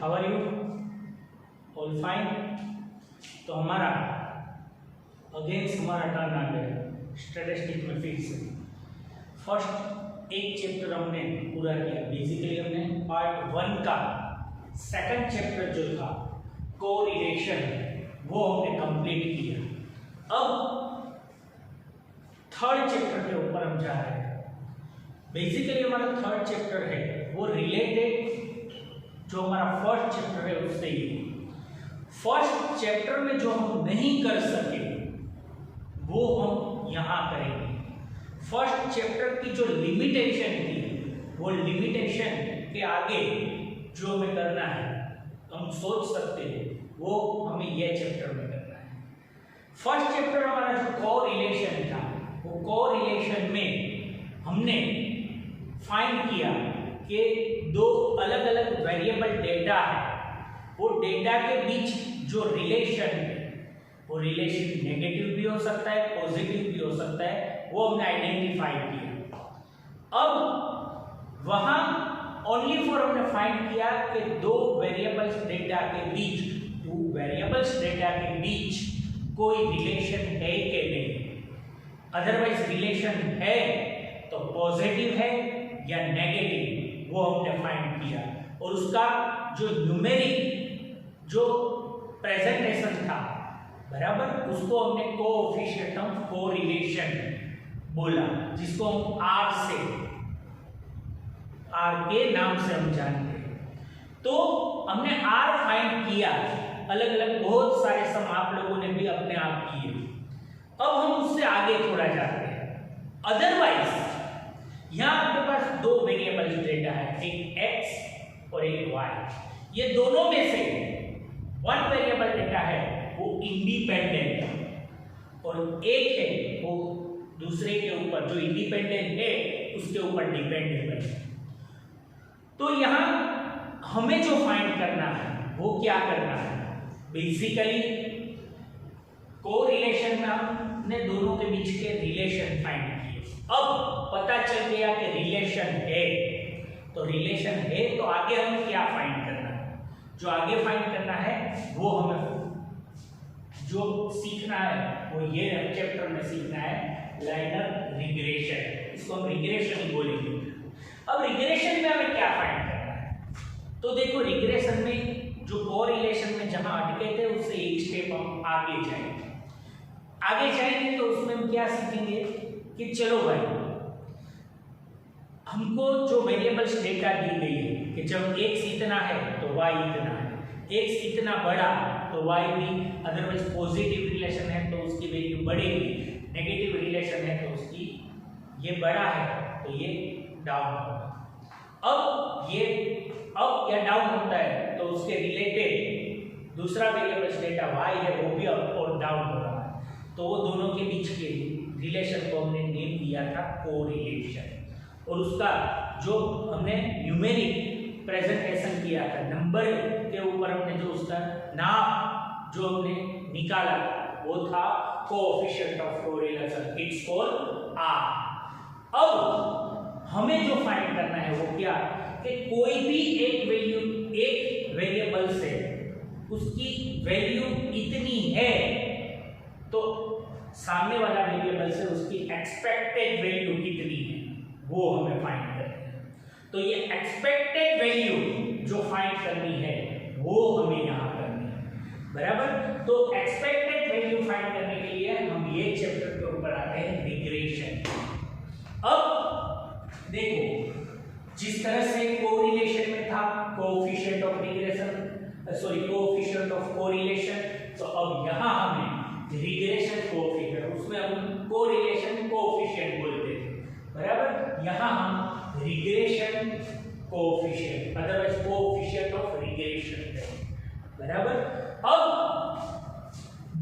How are you? All fine? तो हमारा against हमारा टर्न आ गया स्टैटिस्टिक्स में फिर से। फर्स्ट एक चैप्टर हमने पूरा किया। बेसिकली हमने पार्ट 1 का सेकंड चैप्टर जो था कोरिलेशन वो हमने कंप्लीट किया। अब थर्ड चैप्टर के ऊपर हम जा रहे हैं। बेसिकली हमारा थर्ड चैप्टर है वो रिलेटेड जो हमारा फर्स्ट चैप्टर है उससे ही। फर्स्ट चैप्टर में जो हम नहीं कर सके वो हम यहाँ करेंगे। फर्स्ट चैप्टर की जो लिमिटेशन थी वो लिमिटेशन के आगे जो हमें करना है हम सोच सकते हैं वो हमें यह चैप्टर में करना है। फर्स्ट चैप्टर हमारा जो कोरिलेशन था वो कोरिलेशन में हमने फाइंड किया कि दो अलग अलग वेरिएबल डेटा है, वो डेटा के बीच जो रिलेशन है वो रिलेशन नेगेटिव भी हो सकता है, पॉजिटिव भी हो सकता है, वो हमने आइडेंटिफाई किया। अब वहां ओनली फॉर हमने फाइंड किया कि दो वेरिएबल्स डेटा के बीच कोई रिलेशन है कि नहीं। अदरवाइज रिलेशन है तो पॉजिटिव है या नेगेटिव वो हमने फाइंड किया। और उसका जो न्यूमेरिक जो प्रेजेंटेशन था बराबर, उसको हमने कोएफिशिएंट ऑफ कोरिलेशन बोला, जिसको हम आर के नाम से हम जानते हैं। तो हमने आर फाइंड किया, अलग अलग बहुत सारे सम आप लोगों ने भी अपने आप किए। अब हम उससे आगे थोड़ा जाते हैं। अदरवाइज यहां आपके पास दो वेरिएबल्स डेटा है, एक x और एक y। ये दोनों में से वन वेरिएबल डेटा है वो इंडिपेंडेंट है और एक है वो दूसरे के ऊपर, जो इंडिपेंडेंट है उसके ऊपर डिपेंडेबल है। तो यहां हमें जो फाइंड करना है वो क्या करना है? बेसिकली कोरिलेशन में हमने दोनों के बीच के रिलेशन फाइंड किए। अब पता चल गया कि रिलेशन है, तो रिलेशन है तो आगे हमें क्या फाइंड करना है? जो आगे फाइंड करना है वो हमें जो सीखना है वो ये चैप्टर में सीखना है, लाइनर रिग्रेशन। इसको हम रिग्रेशन ही बोलेंगे। अब रिग्रेशन में हमें क्या फाइंड करना है? तो देखो रिग्रेशन में जो कोरिलेशन में जहां अटके थे उससे एक स्टेप हम आगे जाएंगे तो उसमें हम क्या सीखेंगे कि चलो भाई हमको जो वेरिएबल्स डेटा दी गई है कि जब x इतना है तो y इतना है, x इतना बड़ा तो y भी, अदरवाइज पॉजिटिव रिलेशन है तो उसकी वैल्यू बढ़ेगी, नेगेटिव रिलेशन है तो उसकी ये बड़ा है तो ये डाउन होगा। अब ये अप या डाउन होता है तो उसके रिलेटेड दूसरा वेरिएबल्स डेटा y है वो भी अप और डाउन हो रहा है, तो वो दोनों के बीच के रिलेशन को हमने नेम दिया था कोरिलेशन। और उसका जो हमने न्यूमेरिक प्रेजेंटेशन किया था, नंबर के ऊपर हमने जो उसका नाम जो हमने निकाला वो था coefficient of correlation, it's called R. अब हमें जो फाइंड करना है वो क्या कि कोई भी एक वैल्यू, एक वेरिएबल से उसकी वैल्यू इतनी है तो सामने वाला वेरिएबल से उसकी एक्सपेक्टेड वैल्यू कितनी है वो हमें फाइंड करना है। तो ये एक्सपेक्टेड वैल्यू जो फाइंड करनी है वो हमें यहां करनी है, बराबर। तो एक्सपेक्टेड वैल्यू फाइंड करने के लिए हम ये चैप्टर के ऊपर आते हैं रिग्रेशन। अब देखो जिस तरह से कोरिलेशन में था coefficient of regression, sorry coefficient of correlation, तो अब यहां हमें रिग्रेशन कोएफिशिएंट, उसमें हम कोरिलेशन कोएफिशिएंट बोलते थे, बराबर। यहां हम regression coefficient, otherwise coefficient of regression है, बराबर। अब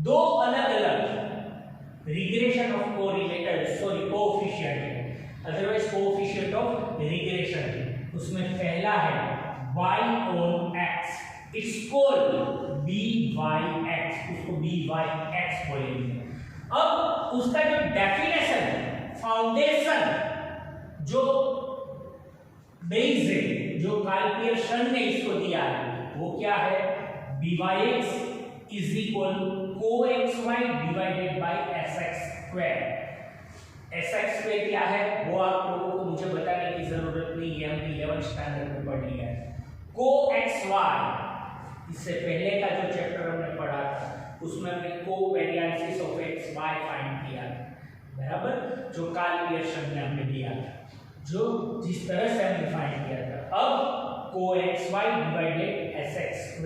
दो अलग अलग regression of correlated, sorry coefficient है, अदरवाइज कोएफिशिएंट ऑफ रिग्रेशन। उसमें पहला है y on x, it's called byx, उसको byx बोलेंगे। अब उसका जो डेफिनेशन है, फाउंडेशन जो बेस है, जो कार्ल पियर्सन ने इसको दिया है वो क्या है, by(x) is equal co(xy) divided by sx²। sx² क्या है वो आप लोगों को मुझे बताने की जरूरत नहीं है, हमने 11th स्टैंडर्ड में पढ़ लिया है। co(xy), इससे पहले का जो चैप्टर हमने पढ़ा था उसमें हमने कोवेरिएंसेस ऑफ x y फाइंड किया था, बराबर, जो कार्ल पियर्सन ने हमने दिया था, जो जिस तरह से हमने फाइंड किया था। अब co(xy) डिवाइडेड sx²,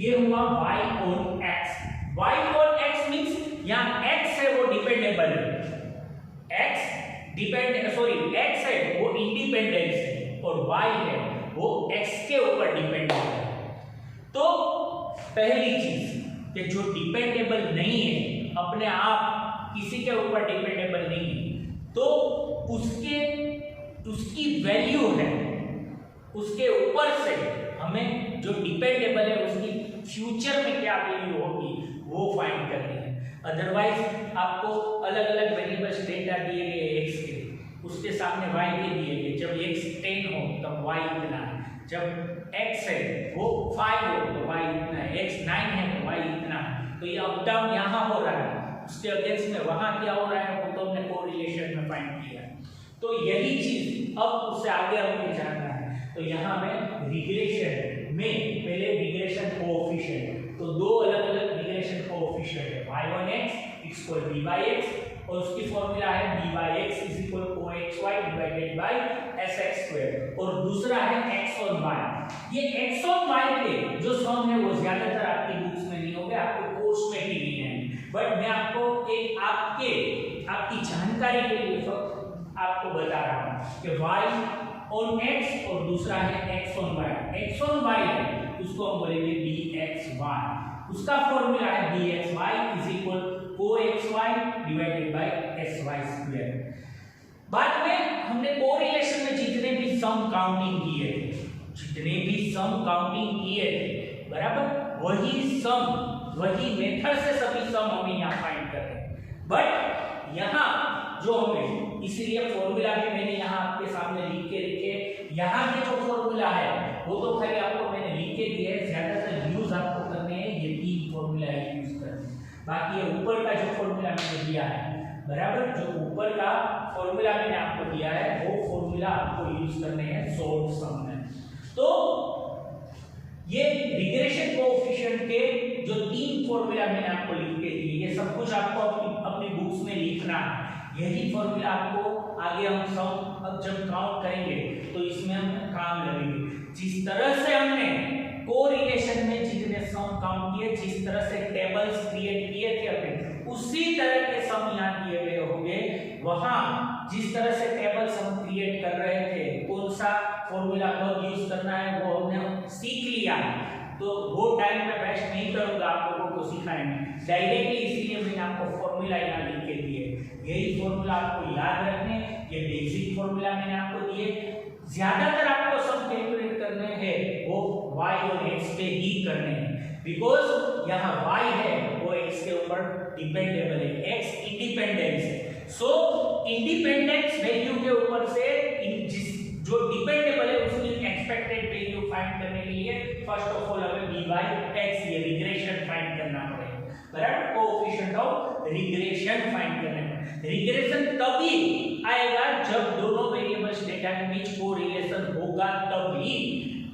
ये हुआ y on x। y on x means यहां x है वो डिपेंडेबल है, x है वो इंडिपेंडेंस है, और y है वो x के ऊपर डिपेंडेंट है। तो पहली चीज कि जो डिपेंडेबल नहीं है, अपने आप किसी के ऊपर डिपेंडेबल नहीं है, तो उसकी वैल्यू है, उसके ऊपर से हमें जो डिपेंडेबल है उसकी फ्यूचर में क्या वैल्यू होगी वो फाइंड करनी है। अदरवाइज आपको अलग अलग वेरिएबल्स डेटा दिए गए x के, उसके सामने y के दिए गए, जब x 10 हो तब y इतना है, जब x है वो 5 हो तो y इतना है, x 9 है तो y इतना है। तो ये अप डाउन यहाँ हो रहा है, उसके अगेंस्ट में वहाँ क्या हो रहा है वो तो हमने कोरिलेशन में फाइंड किया है। तो यही चीज अब उससे आगे हमें जानना है। तो यहाँ में रिग्रेशन में पहले रिग्रेशन कोएफिशिएंट, तो दो अलग अलग रिग्रेशन कोएफिशिएंट है, y1x इक्वल b/x, और उसकी फॉर्मूला है b/x is equal co(xy) divided by sx², और दूसरा है x on y। ये x on y के जो सम है वो ज्यादातर आपकी बुक्स में नहीं होंगे, आपके कोर्स में भी नहीं है, बट मैं आपको एक आपकी जानकारी के लिए आपको बता रहा हूँ कि y on x और दूसरा है x on y। x on y है उसको हम बोलेंगे bxy, उसका फॉर्मूला है bxy is equal co(xy) divided by sy²। बाद में हमने कोरिलेशन में जितने भी सम काउंटिंग किए थे, बराबर, वही मेथड से सभी सम हमें यहाँ फाइंड कर रहे हैं। बट यहाँ जो हमें, इसीलिए फॉर्मूला भी मैंने यहाँ आपके सामने लिख के रखे, यहाँ के जो फॉर्मूला है वो तो खाली आपको मैंने लिख के दिया है, ज्यादातर यूज आपको करने हैं ये 3 फॉर्मूला यूज करने, बाकी ये ऊपर का जो फॉर्मूला मैंने दिया है, बराबर, जो ऊपर का फॉर्मूला मैंने आपको दिया है वो फॉर्मूला आपको यूज करने हैं सॉल्व सम में। तो ये रिग्रेशन कोएफिशिएंट के जो 3 फॉर्मूला मैंने आपको लिख के दिए, ये सब कुछ आपको अपनी बुक्स में लिखना है। यही फॉर्मूला आपको आगे हम सम अब जब काउंट करेंगे तो इसमें हम काम लगेंगे। जिस तरह से हमने कोरिलेशन में जितने सम काउंट किए, जिस तरह से टेबल्स क्रिएट किए थे अपने, उसी तरह के सम यहाँ किए गए होंगे। वहां जिस तरह से टेबल्स हम क्रिएट कर रहे थे, कौन सा फॉर्मूला कब यूज करना है वो हमने सीख लिया, तो वो टाइम में वेस्ट नहीं करूंगा, आप लोगों को सिखाएंगे डायरेक्टली, इसीलिए मैंने आपको फॉर्मूला यहाँ लिख के दिए। यही फॉर्मूला आपको याद रखने, ये बेसिक फॉर्मूला मैंने आपको दिए। ज्यादातर आपको सब कैलकुलेट करने हैं वो y और x पे ही करने हैं, बिकॉज यहाँ y है वो x के ऊपर डिपेंडेबल है, x इंडिपेंडेंस है। सो इंडिपेंडेंस वैल्यू के ऊपर से जो डिपेंडेबल है उसकी एक्सपेक्टेड वैल्यू फाइंड करने के लिए फर्स्ट ऑफ ऑल हमें b/x ये रिग्रेशन फाइंड करना पड़ेगा, बराबर, कोएफिशिएंट ऑफ रिग्रेशन फाइंड करना है। रिग्रेशन तभी आएगा जब दोनों वेरिएबल्स डेटा के बीच कोरिलेशन होगा तभी,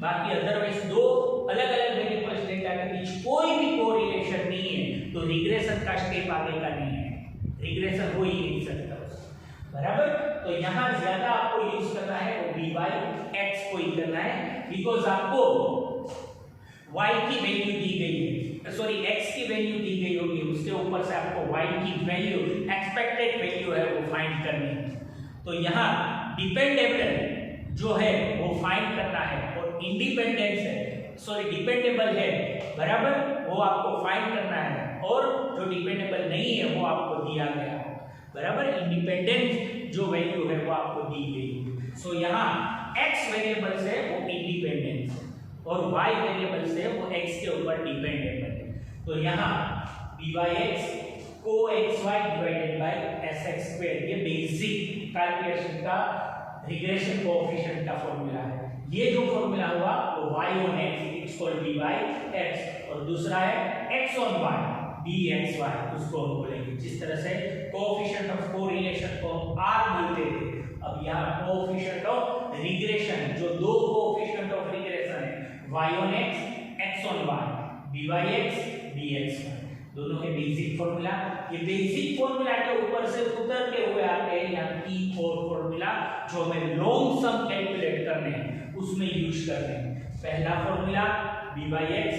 बाकी अदरवाइज दो अलग अलग वेरिएबल्स डेटा के बीच कोई भी कोरिलेशन नहीं है तो रिग्रेशन का स्टेप आगे का नहीं है, रिग्रेशन हो ही नहीं सकता, बराबर। तो यहाँ ज्यादा आपको यूज करना है वो b/x को ही करना है, बिकॉज आपको y की वैल्यू दी गई है, सॉरी x की वैल्यू दी गई होगी, उसके ऊपर से आपको y की वैल्यू, एक्सपेक्टेड वैल्यू है वो फाइंड करनी है। तो यहाँ डिपेंडेबल जो है वो फाइंड करना है, और इंडिपेंडेंस है, सॉरी डिपेंडेबल है, बराबर, वो आपको फाइंड करना है, और जो डिपेंडेबल नहीं है वो आपको दिया गया है, बराबर। इंडिपेंडेंट जो वैल्यू है वो आपको दी गई। सो यहाँ x वेरिएबल से वो इंडिपेंडेंट है और y वेरिएबल से वो x के ऊपर डिपेंडेबल है। तो यहाँ b/x co(xy) divided by sx², ये बेसिक कैलकुलेशन का रिग्रेशन कोएफिशिएंट का फॉर्मूला है। ये जो फॉर्मूला हुआ वो y on x called b by x, और दूसरा है x on y b x y, उसको हम बोलेंगे। जिस तरह से कोएफिशिएंट ऑफ कोरिलेशन को हम आर बोलते थे, अब यहाँ कोएफिशिएंट ऑफ रिग्रेशन, जो दो कोएफिशिएंट ऑफ रिग्रेशन है y on x x on y b by x b x y, दोनों के बेसिक फॉर्मूला। ये बेसिक फॉर्मूला के ऊपर से उतरते हुए आते हैं यहाँ की और फॉर्मूला जो हमें लॉन्ग सम कैलकुलेट करने हैं उसमें यूज करते हैं। पहला formula b by x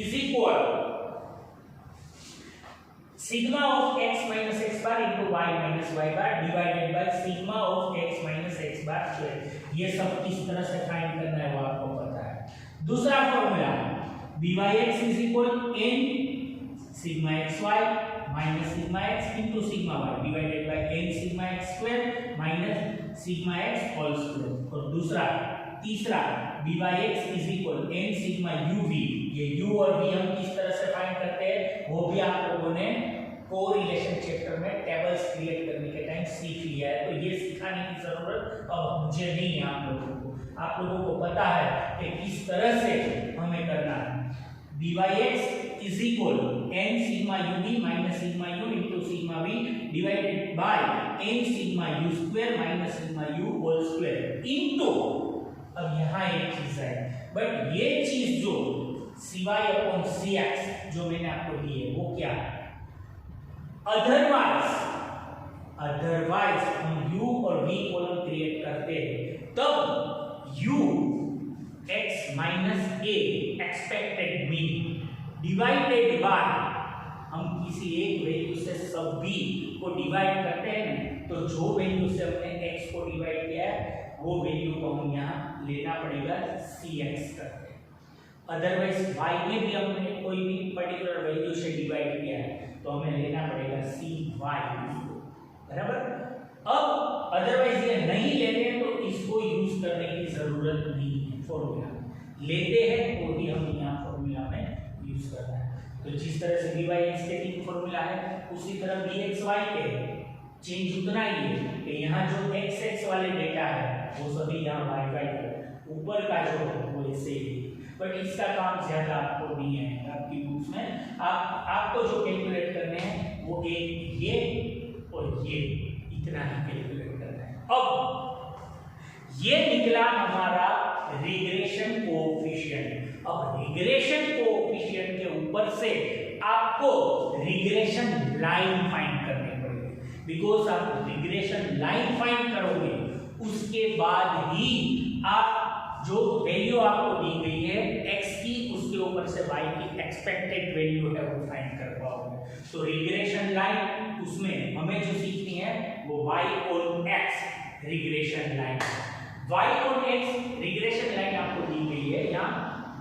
is equal sigma of x minus x bar into y minus y bar divided by sigma of x minus x bar square. ये सब किस तरह से फाइंड करना है वो आपको पता है। दूसरा formula b by x is equal n sigma xy minus sigma x into sigma y divided by n sigma x square minus sigma x whole square. और दूसरा तीसरा b by x is equal n sigma uv, ये u और v हम किस तरह से find करते हैं वो भी आप लोगों ने कोरिलेशन चैप्टर में टेबल्स क्रिएट करने के टाइम सीख लिया है, तो ये सिखाने की जरूरत अब मुझे नहीं है। आप लोगों को पता है कि किस तरह से हमें करना है। b by x is equal n sigma uv minus sigma u into sigma v divided by n sigma u square minus sigma u whole square into, अब यहाँ एक चीज है बट ये चीज जो cy अपॉन cx जो मैंने आपको दी है वो क्या है, अदरवाइज हम u और v कॉलम क्रिएट करते हैं तब u x minus a expected mean divided by, हम किसी एक वैल्यू से सब v को डिवाइड करते हैं तो जो वैल्यू से हमने x को डिवाइड किया है वो वैल्यू को हम यहाँ लेना पड़ेगा cx करके। अदरवाइज y में भी हमने कोई भी पर्टिकुलर वैल्यू से डिवाइड किया है तो हमें लेना पड़ेगा cy, बराबर। अब अदरवाइज ये नहीं लेते हैं तो इसको यूज करने की जरूरत नहीं है, फॉर्मूला लेते हैं तो भी हम यहाँ फॉर्मूला में यूज करना है। तो जिस तरह से b by x के तीन फॉर्मूला है उसी तरह bxy के चेंज उतना ही है कि यहाँ जो x वाले डेटा है वो सभी यहाँ y का ऊपर का जो वो ऐसे ही, बट इसका काम ज्यादा आपको नहीं है आपकी बुक्स में। आपको जो कैलकुलेट करने हैं वो एक ये और ये इतना ही कैलकुलेट करना है। अब ये निकला हमारा रिग्रेशन कोएफिशिएंट। अब रिग्रेशन कोएफिशिएंट के ऊपर से आपको रिग्रेशन लाइन फाइंड करनी पड़ेगी, बिकॉज आप रिग्रेशन लाइन फाइंड करोगे उसके बाद ही आप जो वैल्यू आपको दी गई है x की उसके ऊपर से y की एक्सपेक्टेड वैल्यू है वो फाइंड कर पाओगे। तो रिग्रेशन लाइन उसमें हमें जो सीखनी है वो y on x regression line, y on x regression line आपको दी गई है यहाँ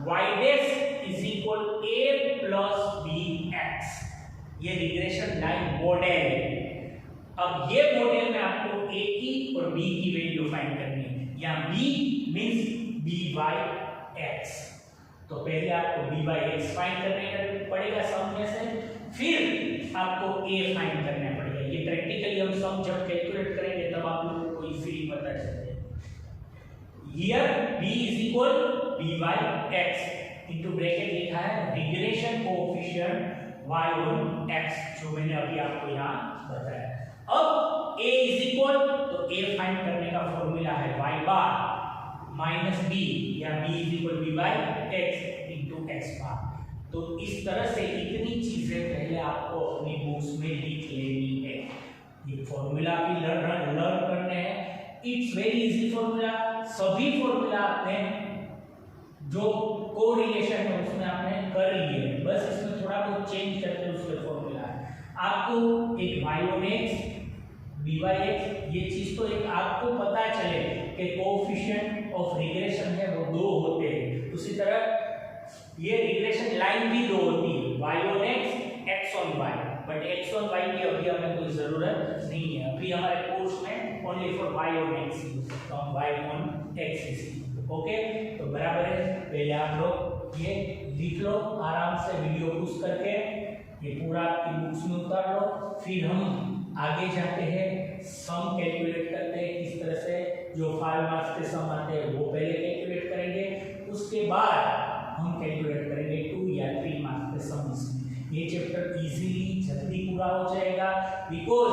y dash is equal a plus bx, ये रिग्रेशन लाइन मॉडल है। अब ये मॉडल में आपको a की और b की वैल्यू फाइंड करनी है, यहाँ b means b by x, तो पहले आपको b by x फाइंड करने पड़ेगा सम में से, फिर आपको a फाइंड करना पड़ेगा। ये प्रैक्टिकली हम सम जब कैलकुलेट करेंगे तब आप लोगों को इजीली पता चलेगा। Here b is equal b by x into bracket लिखा है regression coefficient y on x जो मैंने अभी आपको यहाँ बताया। अब a इज इक्वल तो a फाइंड करने का फॉर्मूला है y बार माइनस बी या b is equal b by x into x bar. तो इस तरह से इतनी चीजें पहले आपको अपनी बुक्स में लिख लेनी है। ये फॉर्मूला भी लर्न करने हैं, इट्स वेरी इजी फॉर्मूला। सभी फॉर्मूला आपने जो कोरिलेशन है उसमें आपने कर लिए, बस इसमें थोड़ा बहुत चेंज करके उसके फॉर्मूला है। आपको एक y on x b by x ये चीज तो एक आपको पता चले कि कोएफिशिएंट ऑफ रिग्रेशन है वो दो होते हैं, उसी तरह ये रिग्रेशन लाइन भी दो होती है y on x x on y, but x on y की अभी हमें कोई जरूरत नहीं है। अभी हमारे कोर्स में only for y on x तो हम y on x सीखेंगे। ओके, तो बराबर है। पहले आप लोग ये लिख लो आराम से वीडियो पॉज करके, ये पूरा आपकी बुक्स में उतार लो, फिर हम आगे जाते हैं सम कैलकुलेट करते हैं किस तरह से, जो 5 मार्क्स के सम आते हैं वो पहले कैलकुलेट करेंगे, उसके बाद हम कैलकुलेट करेंगे 2 या 3 मार्क्स के सम इसमें। ये चैप्टर इजीली जल्दी पूरा हो जाएगा बिकॉज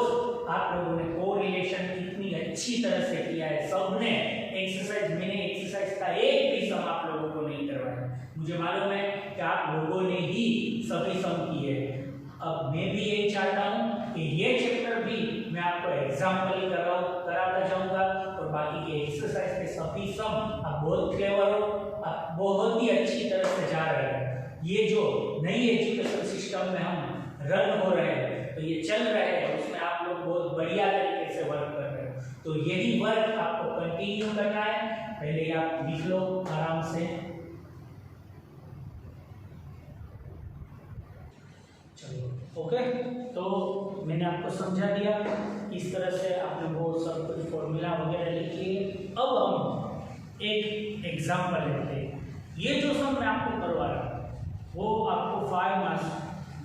आप लोगों ने कोरिलेशन इतनी अच्छी तरह से किया है। सबने एक्सरसाइज, मैंने एक्सरसाइज का एक भी सम आप लोगों को नहीं करवाया। मुझे मालूम है कि आप लोगों ने ही सभी सम किए हैं। अब मैं भी यही चाहता हूँ कि ये चैप्टर भी मैं आपको एग्जाम्पल कराता जाऊंगा और बाकी के एक्सरसाइज के सभी सम आप बहुत क्लेवर हो, आप बहुत ही अच्छी तरह से जा रहे हैं। ये जो नई एजुकेशन सिस्टम में हम रन हो रहे हैं, तो ये चल रहे हैं, उसमें आप लोग बहुत बढ़िया तरीके से वर्क कर रहे हो। तो यही वर्क आपको कंटिन्यू करना है। पहले आप लिख लो आराम से। चलो ओके, तो मैंने आपको समझा दिया इस तरह से आपने वो सब कुछ फॉर्मूला वगैरह लिख लिए। अब हम एक एग्जाम्पल लेते हैं। ये जो सम मैं आपको करवा रहा हूँ वो आपको 5 मार्क्स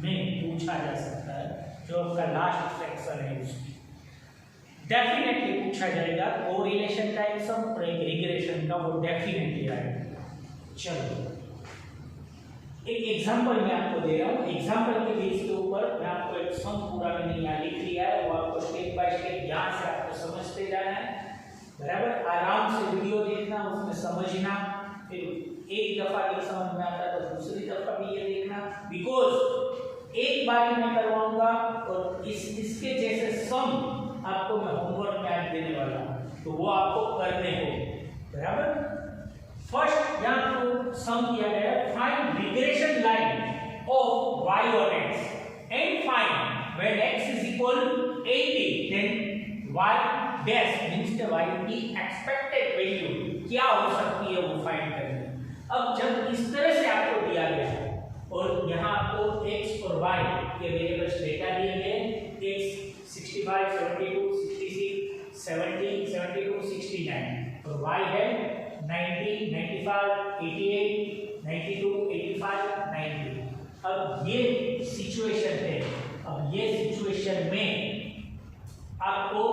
में पूछा जा सकता है। जो आपका लास्ट सेक्शन है उसकी डेफिनेटली पूछा जाएगा। कोरिलेशन का एक सम और एक रिग्रेशन का, वो डेफिनेटली आएगा। चलो एक एग्जांपल मैं आपको दे रहा हूँ। एग्जांपल के बेस के ऊपर मैं आपको एक सम पूरा मैंने यहाँ लिख लिया है, वो आपको स्टेप बाय स्टेप यहाँ से आपको समझते जाना है। बराबर, आराम से वीडियो देखना, उसमें समझना, फिर एक दफा नहीं समझ में आता तो दूसरी दफा भी ये देखना, बिकॉज एक बार मैं करवाऊंगा और इसके जैसे सम आपको मैं होमवर्क में आज देने वाला हूँ, तो वो आपको करने हो। बराबर, फर्स्ट यहाँ तो सम किया गया है, find regression line of y on x and find when x is equal 80 then y dash means the y की expected value क्या हो सकती है वो फाइंड करनी है। अब जब इस तरह से आपको दिया गया है और यहाँ आपको x और y के वेरिएबल्स डेटा दिए गए, x 65 72 66 70 72 69 और y है 90 95 88 92 85 90। अब ये सिचुएशन है। अब ये सिचुएशन में आपको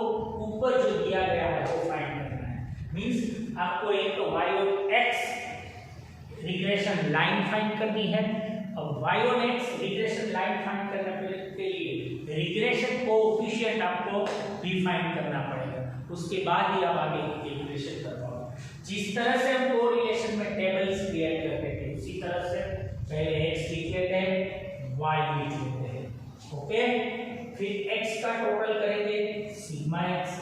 ऊपर जो दिया गया है वो फाइंड करना है। मींस आपको एक तो y और x रिग्रेशन लाइन फाइंड करनी है। अब y और x रिग्रेशन लाइन फाइंड करने के लिए रिग्रेशन कोएफिशिएंट आपको भी फाइंड करना पड़ेगा, उसके बाद ही आप आगे कैलकुलेशन कर पाओगे। जिस तरह से हम कोरिलेशन में टेबल्स क्रिएट करते थे उसी तरह से पहले x लिख लेते हैं, y लिख लेते हैं। ओके, फिर x का टोटल करेंगे सिग्मा x,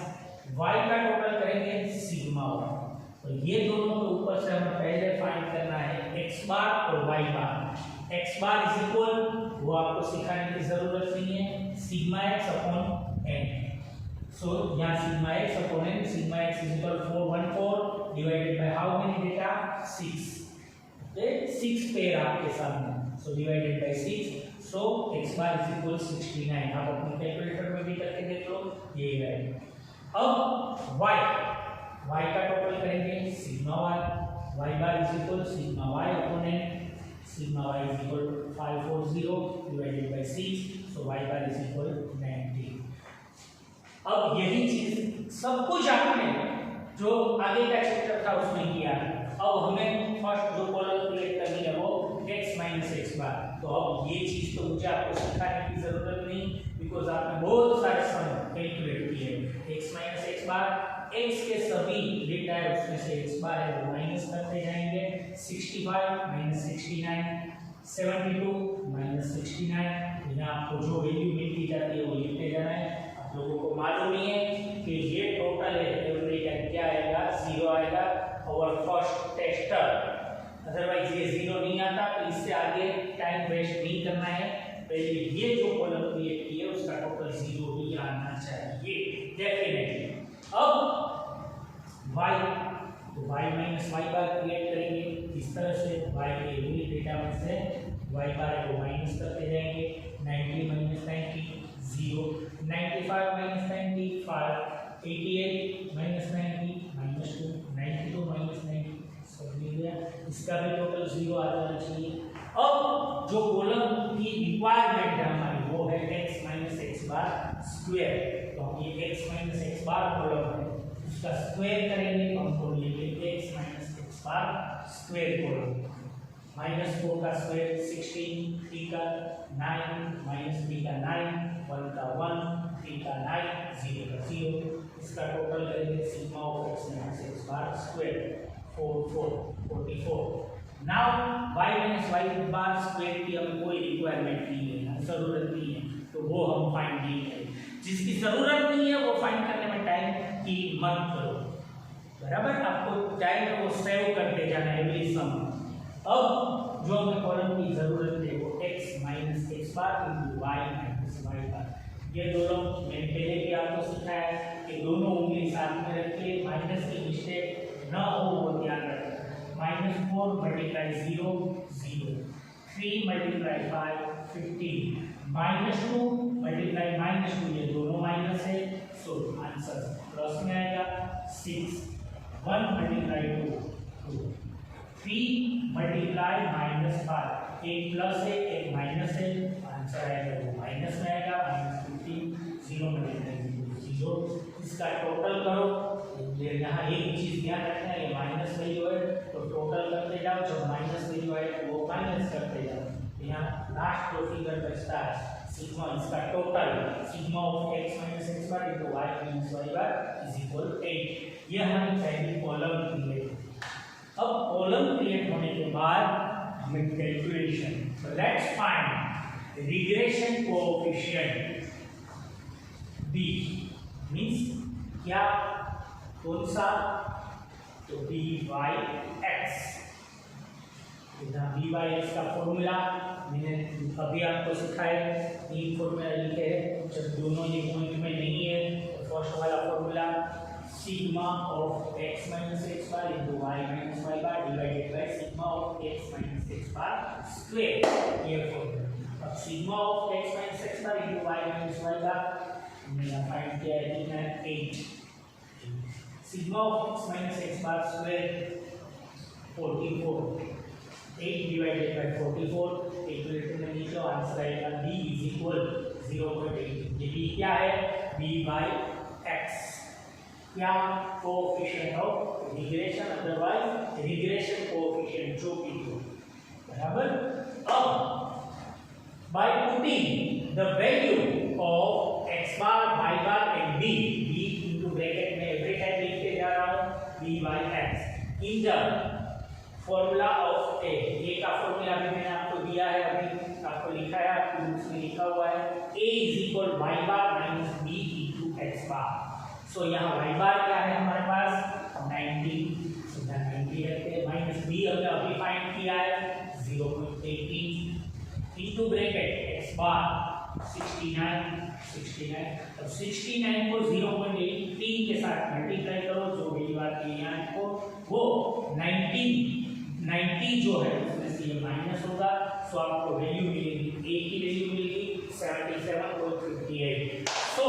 y का टोटल करेंगे सिग्मा y। तो ये दोनों के ऊपर से हमें पहले फाइंड करना है x बार और y bar. x bar is equal, वो आपको सिखाने की जरूरत नहीं है, sigma x upon n। So यहाँ sigma x upon n, sigma x is equal to 414 divided by how many data? 6. Okay, 6 pair आपके सामने, so divided by 6, so x bar is equal 69। आप अपने कैलकुलेटर में भी करके देख लो, यही है। अब y का टोटल करेंगे sigma y bar is equal sigma y upon n, sigma y is equal to 540 divided by 6, so y bar is equal 90। अब यही चीज सब कुछ आपने जो आगे का चैप्टर था उसमें किया। अब हमें फर्स्ट जो कॉलम क्रिएट करनी है वो x माइनस x बार। तो अब ये चीज तो मुझे आपको सिखाने की जरूरत नहीं, बिकॉज आपने बहुत सारे सम कैलकुलेट किए। x माइनस x बार, x के सभी डेटा है उसमें से x बार है वो माइनस करते जाएंगे। 65 माइनस 69, 72 माइनस 69, यहाँ आपको जो वैल्यू मिलती जाती है वो लिखते जाना है। लोगों को मालूम नहीं है कि ये टोटल है, एवरी का क्या आएगा, 0 आएगा। और फर्स्ट टेस्टर, अदरवाइज ये 0 नहीं आता, तो इससे आगे टाइम वेस्ट नहीं करना है। पहले ये जो कॉलम क्रिएट किए उसका टोटल 0 ही आना चाहिए डेफिनेटली। अब y, तो y माइनस y बार क्रिएट करेंगे इस तरह से, y के यूनिट डेटा में से y बार को माइनस करते जाएंगे। 90 minus 90 0, 95 minus 95, 88 minus 90 minus 2, 92 minus 90, सब मिल गया। इसका भी टोटल 0 आ जाना चाहिए। अब जो कॉलम की रिक्वायरमेंट है हमारी वो है x minus x bar square. तो हम ये x माइनस x बार कॉलम है उसका स्क्वायर करेंगे तो हमको मिलेगा x minus x bar square column. -4 का स्क्वायर 16, 3 का 9, -3 का 9, 1 का 1, 3 का 9, 0 का 0। इसका टोटल करेंगे sigma of x minus x bar square 44। Now y minus y bar square की हमें कोई रिक्वायरमेंट नहीं है, जरूरत नहीं है, तो वो हम फाइंड नहीं करें। जिसकी जरूरत नहीं है वो फाइंड करने में टाइम की मत करो, बराबर। आपको टाइम है वो सेव करते जाना एवरी सम। अब जो हमें कॉलम की जरूरत है वो x minus x bar into y minus y बार। ये दोनों मैंने पहले भी आपको सिखाया कि दोनों उंगली साथ में रख के माइनस की मिस्टेक न हो वो ध्यान रखें। -4 मल्टीप्लाई 0 0, 3 मल्टीप्लाई 5 15, -2 मल्टीप्लाई -2, ये दोनों माइनस है, सो आंसर प्लस में आएगा 6। 1 मल्टीप्लाई 2 2, 3 मल्टीप्लाई -5, एक प्लस है एक माइनस है, आंसर आएगा वो माइनस में आएगा -15, 0 मल्टीप्लाई 0 0। इसका टोटल करो, ये यहाँ एक चीज ध्यान रखना है, ये माइनस वैल्यू है तो टोटल करते जाओ, जब माइनस वैल्यू आए वो माइनस करते जाओ। यहाँ लास्ट जो फिगर बचता है सिग्मा, इसका total sigma of x minus x bar into y minus y bar is equal 8। ये हमारी पहली कॉलम क्रिएट। अब कॉलम क्रिएट होने के बाद हमें calculation, so let's find regression coefficient b means क्या, कौन सा, तो बी बाई एक्स। b/x का फॉर्मूला मैंने अभी आपको सिखाया, तीन फॉर्मूला लिखे हैं। जब दोनों ये पॉइंट में नहीं है तो फर्स्ट वाला formula sigma of x minus x bar into y minus y bar divided by sigma of x minus x bar square, ये फॉर्मूला। अब sigma of x minus x bar into y minus y बार मैंने find किया है कितना है 8। Sigma of x minus x bar square 44, 8 divided by 44, calculator में नीचे answer आएगा b इज इक्वल 0.8। ये b क्या है, b बाई x, क्या, coefficient of regression, otherwise regression coefficient जो भी हो, बराबर। अब by putting the value of x bar y bar and b into bracket में एवरी टाइम लिखते जा रहा हूं b by x in the formula of a का फॉर्मूला भी मैंने आपको दिया है, अभी आपको लिखा है, आपके बुक्स में लिखा हुआ है a is equal y bar minus b into x बार। सो यहाँ y बार क्या है हमारे पास 90, सो 90 रखते हैं, माइनस b हमने अभी फाइंड किया है 0.18 इनटू ब्रैकेट x बार 69। अब 69 को 0.18 के साथ मल्टीप्लाई करो, जो वैल्यू आती है यहाँ को वो 90 जो है उसमें से ये माइनस होगा, सो आपको वैल्यू मिलेगी, a की वैल्यू मिलेगी 77.58। So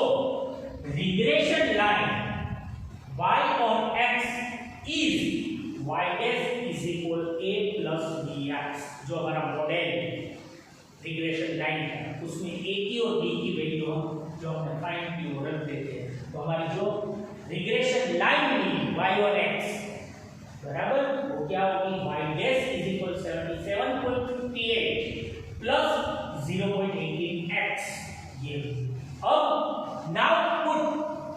regression line y on x is y dash is equal a plus bx। जो हमारा मॉडल रिग्रेशन लाइन है उसमें a की और b की वैल्यू हम जो हमने फाइंड की वो रख देते हैं, तो हमारी जो रिग्रेशन लाइन मिली y on x बराबर वो क्या होगी, y dash is equal 77.58 plus 0.18x। ये अब now put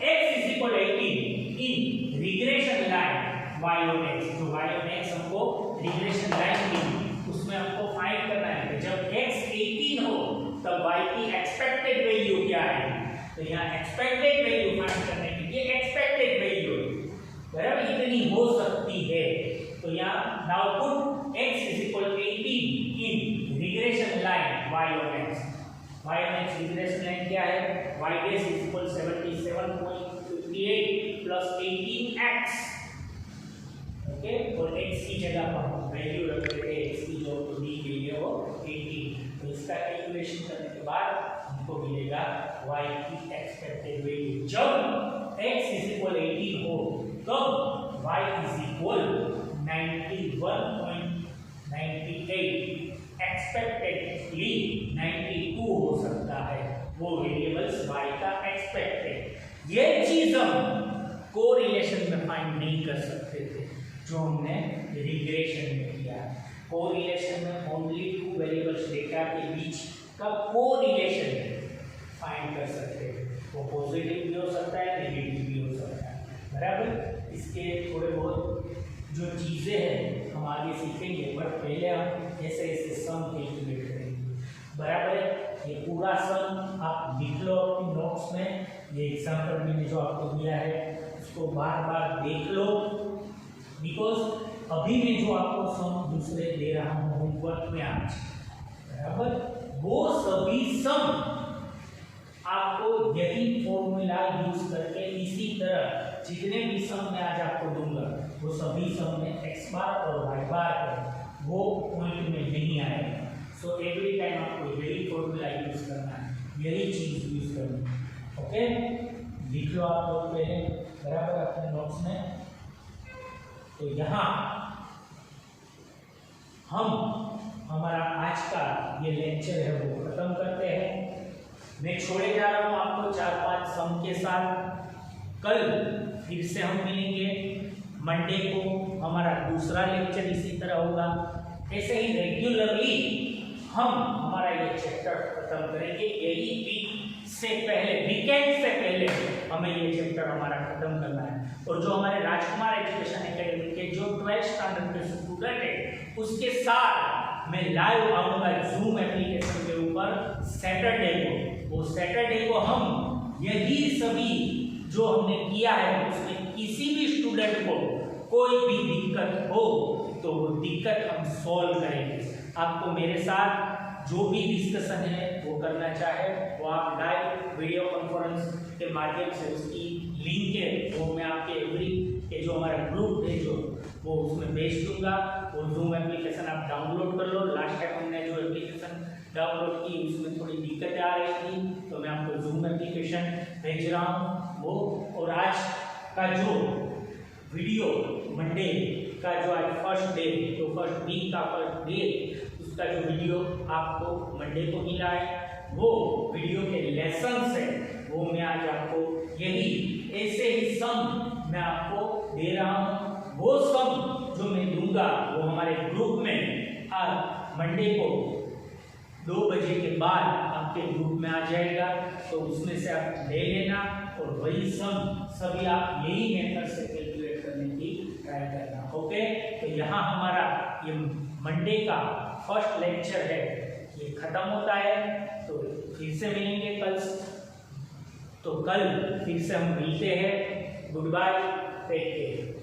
x is equal 18 in regression line y on x। जो y on x हमको रिग्रेशन लाइन मिली उसमें हमको फाइंड करना है कि जब x 18 हो तब y की एक्सपेक्टेड वैल्यू क्या है, तो यहाँ एक्सपेक्टेड वैल्यू फाइंड करने के लिए एक्सपेक्टेड वैल्यू बराबर इतनी हो सकती है, तो यहाँ now put x is equal 18 in regression line y on x। y on x regression line क्या है, y dash is equal 77.58 plus 18x। Okay, और x की जगह पर हम वैल्यू रख देते हैं, x की जो दी गई है वो 18। तो इसका कैलकुलेशन करने के बाद हमको मिलेगा y की एक्सपेक्टेड वैल्यू। जब x is equal 18 हो तब y is equal 91.98, एक्सपेक्टेडली 92 हो सकता है, वो वेरिएबल्स y का एक्सपेक्टेड। ये चीज हम कोरिलेशन में फाइंड नहीं कर सकते थे जो हमने रिग्रेशन में किया। कोरिलेशन में ओनली टू वेरिएबल्स डेटा के बीच का कोरिलेशन फाइंड कर सकते हैं। वो पॉजिटिव भी हो सकता है, नेगेटिव भी हो सकता है, बराबर। इसके थोड़े बहुत जो चीज़ें हैं हम आगे सीखेंगे, बट पहले हम ऐसे ऐसे सम कैलकुलेट करेंगे, बराबर है। ये पूरा सम आप लिख लो अपनी नोट्स में। ये एग्जाम्पल मैंने जो आपको दिया है उसको बार बार देख लो, बिकॉज अभी मैं जो आपको सम दूसरे दे रहा हूँ होमवर्क में आज, बराबर, वो सभी सम आपको यही फॉर्मूला यूज करके इसी तरह जितने भी सम मैं आज आपको दूंगा वो सभी सम में x बार और y बार है, वो पॉइंट में नहीं आएगा। सो एवरी टाइम आपको यही फॉर्मूला यूज करना है, यही चीज यूज करनी है। ओके, लिख लो आप लोग पहले, बराबर, अपने नोट्स में। तो यहाँ हम हमारा आज का ये लेक्चर है वो खत्म करते हैं। मैं छोड़े जा रहा हूँ आपको 4-5 सम के साथ। कल फिर से हम मिलेंगे, मंडे को हमारा दूसरा लेक्चर इसी तरह होगा। ऐसे ही रेगुलरली हम हमारा ये चैप्टर खत्म करेंगे। यही वीक से पहले, वीकेंड से पहले हमें ये चैप्टर हमारा खत्म करना है। और जो हमारे राजकुमार एजुकेशन एकेडमी के जो 12th स्टैंडर्ड के स्टूडेंट है उसके साथ मैं लाइव आऊँगा जूम एप्लीकेशन के ऊपर सैटरडे को। वो सैटरडे को हम यही सभी जो हमने किया है उसमें किसी भी स्टूडेंट को कोई भी दिक्कत हो तो वो दिक्कत हम सॉल्व करेंगे। आपको मेरे साथ जो भी डिस्कशन है वो करना चाहे वो आप लाइव वीडियो कॉन्फ्रेंस के माध्यम से, उसकी लिंक है वो मैं आपके एवरी के जो हमारा ग्रुप है जो वो उसमें भेज दूंगा। वो जूम एप्लीकेशन आप डाउनलोड कर लो। लास्ट टाइम हमने जो एप्लीकेशन डाउनलोड की उसमें थोड़ी दिक्कतें आ रही थी, तो मैं आपको जूम एप्लीकेशन भेज रहा हूँ वो। और आज का जो वीडियो मंडे का जो आज फर्स्ट डे, तो फर्स्ट वीक का फर्स्ट डे, उसका जो वीडियो आपको मंडे को मिला है वो वीडियो के लेसन है वो मैं आज आपको यही ऐसे ही सम मैं आपको दे रहा हूँ। वो सम जो मैं दूंगा वो हमारे ग्रुप में आज मंडे को 2 बजे के बाद आपके ग्रुप में आ जाएगा, तो उसमें से आप ले लेना और वही सम सभी आप यही मेथड से कैलकुलेट करने की ट्राई करना। ओके, तो यहाँ हमारा ये मंडे का फर्स्ट लेक्चर है ये खत्म होता है। तो फिर से मिलेंगे कल, तो कल फिर से हम मिलते हैं। Goodbye, take care.